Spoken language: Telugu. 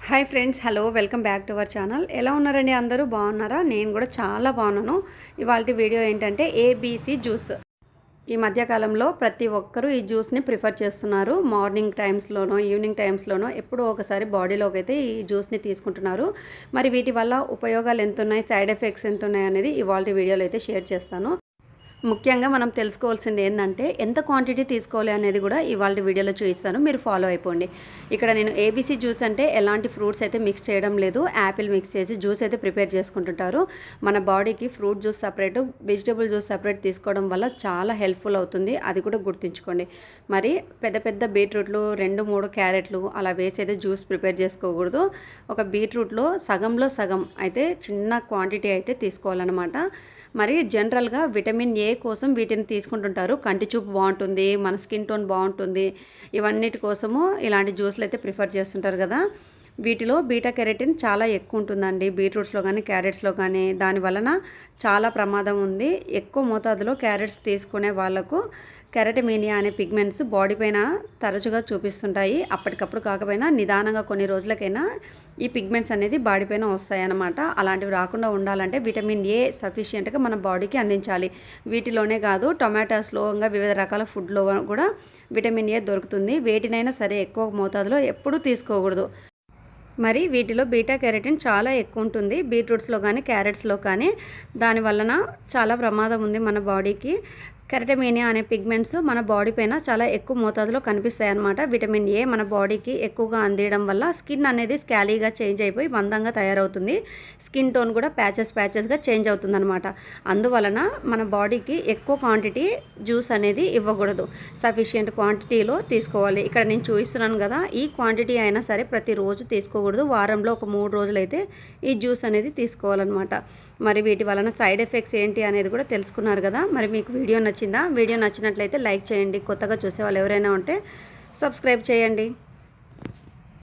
Hi friends, hello, welcome back to our channel. ఎలా ఉన్నారండి? అందరూ బాగున్నారా? నేను కూడా చాలా బాగున్నాను. ఇవాళ వీడియో ఏంటంటే ఏబీసీ జ్యూస్. ఈ మధ్యకాలంలో ప్రతి ఒక్కరూ ఈ జ్యూస్ని ప్రిఫర్ చేస్తున్నారు. మార్నింగ్ టైమ్స్లోనో ఈవినింగ్ టైమ్స్లోనో ఎప్పుడో ఒకసారి బాడీలోకి అయితే ఈ జ్యూస్ని తీసుకుంటున్నారు. మరి వీటి వల్ల ఉపయోగాలు ఎంత ఉన్నాయి, సైడ్ ఎఫెక్ట్స్ ఎంత ఉన్నాయి అనేది ఇవాళ వీడియోలో అయితే షేర్ చేస్తాను. ముఖ్యంగా మనం తెలుసుకోవాల్సింది ఏంటంటే ఎంత క్వాంటిటీ తీసుకోవాలి అనేది కూడా ఇవాళ వీడియోలో చూపిస్తాను. మీరు ఫాలో అయిపోండి. ఇక్కడ నేను ఏబీసీ జ్యూస్ అంటే ఎలాంటి ఫ్రూట్స్ అయితే మిక్స్ చేయడం లేదు. యాపిల్ మిక్స్ చేసి జ్యూస్ అయితే ప్రిపేర్ చేసుకుంటుంటారు. మన బాడీకి fruit juice separate, vegetable juice separate తీసుకోవడం వల్ల చాలా హెల్ప్ఫుల్ అవుతుంది. అది కూడా గుర్తుంచుకోండి. మరి పెద్ద పెద్ద బీట్రూట్లు 2-3 క్యారెట్లు అలా వేసి అయితే జ్యూస్ ప్రిపేర్ చేసుకోకూడదు. ఒక బీట్రూట్లో సగంలో సగం అయితే చిన్న క్వాంటిటీ అయితే తీసుకోవాలన్నమాట. మరి జనరల్గా విటమిన్ ఏ కోసం వీటిని తీసుకుంటుంటారు. కంటి చూపు బాగుంటుంది, మన స్కిన్ టోన్ బాగుంటుంది, ఇవన్నిటి కోసము ఇలాంటి జ్యూస్లు అయితే ప్రిఫర్ చేస్తుంటారు కదా. వీటిలో బీటా కెరటిన్ చాలా ఎక్కువ ఉంటుందండి, బీట్రూట్స్లో కానీ క్యారెట్స్లో కానీ. దాని వలన చాలా ప్రమాదం ఉంది. ఎక్కువ మోతాదులో క్యారెట్స్ తీసుకునే వాళ్ళకు కెరటమీనియా అనే పిగ్మెంట్స్ బాడీ పైన తరచుగా చూపిస్తుంటాయి. అప్పటికప్పుడు కాకపోయినా నిదానంగా కొన్ని రోజులకైనా ఈ పిగ్మెంట్స్ అనేది బాడీ పైన వస్తాయి అన్నమాట. అలాంటివి రాకుండా ఉండాలంటే విటమిన్ ఏ సఫిషియెంట్గా మన బాడీకి అందించాలి. వీటిలోనే కాదు, టొమాటోస్లో ఇంకా వివిధ రకాల ఫుడ్లో కూడా విటమిన్ ఏ దొరుకుతుంది. వేటినైనా సరే ఎక్కువ మోతాదులో ఎప్పుడూ తీసుకోకూడదు. మరి వీటిలో బీటా కెరటిన్ చాలా ఎక్కువ ఉంటుంది, బీట్రూట్స్లో కానీ క్యారెట్స్లో కానీ. దాని వలన చాలా ప్రమాదం ఉంది మన బాడీకి. కెరటమీనియా అనే పిగ్మెంట్స్ మన బాడీ పైన చాలా ఎక్కువ మోతాదులో కనిపిస్తాయి అన్నమాట. విటమిన్ ఏ మన బాడీకి ఎక్కువగా అందియడం వల్ల స్కిన్ అనేది స్కాలీగా చేంజ్ అయిపోయి మందంగా తయారవుతుంది. స్కిన్ టోన్ కూడా ప్యాచెస్గా చేంజ్ అవుతుంది అనమాట. అందువలన మన బాడీకి ఎక్కువ క్వాంటిటీ జ్యూస్ అనేది ఇవ్వకూడదు, సఫిషియెంట్ క్వాంటిటీలో తీసుకోవాలి. ఇక్కడ నేను చూపిస్తున్నాను కదా, ఈ క్వాంటిటీ అయినా సరే ప్రతిరోజు తీసుకోకూడదు. వారంలో ఒక 3 రోజులైతే ఈ జ్యూస్ అనేది తీసుకోవాలన్నమాట. మరి వీటి వలన సైడ్ ఎఫెక్ట్స్ ఏంటి అనేది కూడా తెలుసుకున్నారు కదా. మరి మీకు వీడియో నచ్చిందా? వీడియో నచ్చినట్లయితే లైక్ చేయండి. కొత్తగా చూసే వాళ్ళు ఎవరైనా ఉంటే సబ్స్క్రైబ్ చేయండి.